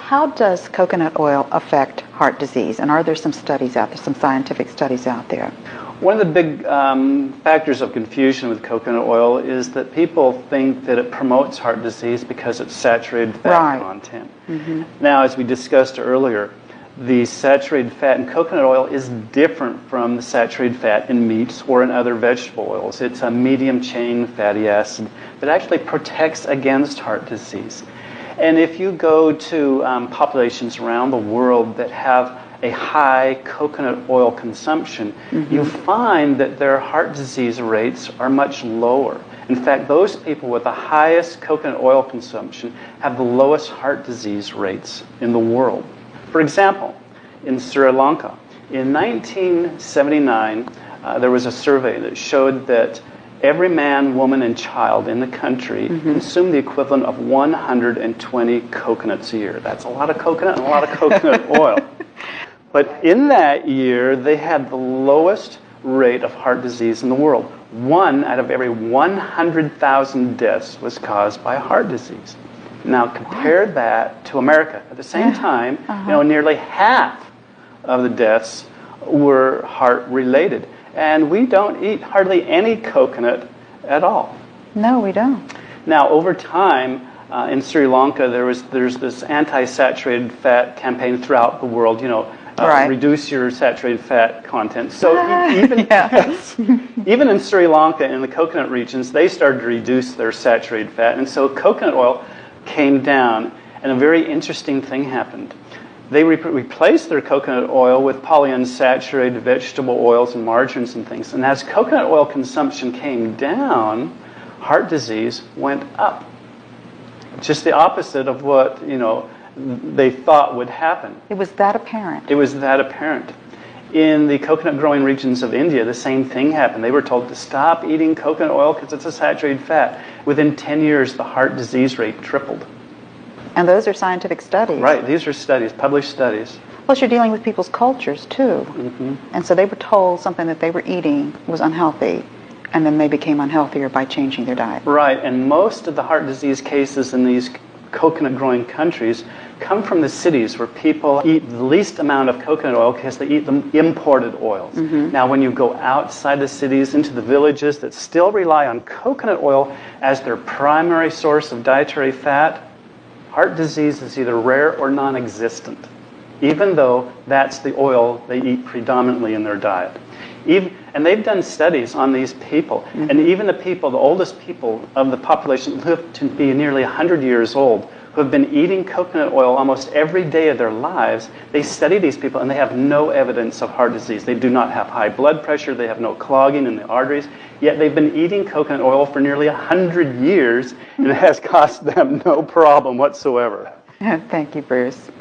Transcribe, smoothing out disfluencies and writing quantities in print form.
how does coconut oil affect heart disease? And are there some studies out there, some scientific studies out there? One of the big factors of confusion with coconut oil is that people think that it promotes heart disease because it's saturated fat content. Mm-hmm. Now, as we discussed earlier, the saturated fat in coconut oil is different from the saturated fat in meats or in other vegetable oils. It's a medium-chain fatty acid that actually protects against heart disease. And if you go to populations around the world that have a high coconut oil consumption, mm-hmm. you find that their heart disease rates are much lower. In fact, those people with the highest coconut oil consumption have the lowest heart disease rates in the world. For example, in Sri Lanka, in 1979, there was a survey that showed that every man, woman, and child in the country mm-hmm. consumed the equivalent of 120 coconuts a year. That's a lot of coconut and a lot of coconut oil. But in that year, they had the lowest rate of heart disease in the world. 1 out of every 100,000 deaths was caused by heart disease. Now compare that to America. At the same time, nearly half of the deaths were heart-related. And we don't eat hardly any coconut at all. No, we don't. Now, over time, in Sri Lanka, there's this anti-saturated fat campaign throughout the world, reduce your saturated fat content. So even in Sri Lanka, in the coconut regions, they started to reduce their saturated fat. And so coconut oil came down, and a very interesting thing happened. They replaced their coconut oil with polyunsaturated vegetable oils and margarines and things. And as coconut oil consumption came down, heart disease went up. Just the opposite of what, they thought would happen. It was that apparent. It was that apparent. In the coconut growing regions of India, the same thing happened. They were told to stop eating coconut oil because it's a saturated fat. Within 10 years, the heart disease rate tripled. And those are scientific studies. Right, these are studies, published studies. Plus, you're dealing with people's cultures, too. Mm-hmm. And so they were told something that they were eating was unhealthy, and then they became unhealthier by changing their diet. Right, and most of the heart disease cases in these coconut-growing countries come from the cities where people eat the least amount of coconut oil because they eat the imported oils. Mm-hmm. Now, when you go outside the cities into the villages that still rely on coconut oil as their primary source of dietary fat, heart disease is either rare or non-existent, even though that's the oil they eat predominantly in their diet. And they've done studies on these people, mm-hmm. and even the oldest people of the population live to be nearly 100 years old, who have been eating coconut oil almost every day of their lives. They study these people, and they have no evidence of heart disease. They do not have high blood pressure. They have no clogging in the arteries. Yet they've been eating coconut oil for nearly 100 years, and it has caused them no problem whatsoever. Thank you, Bruce.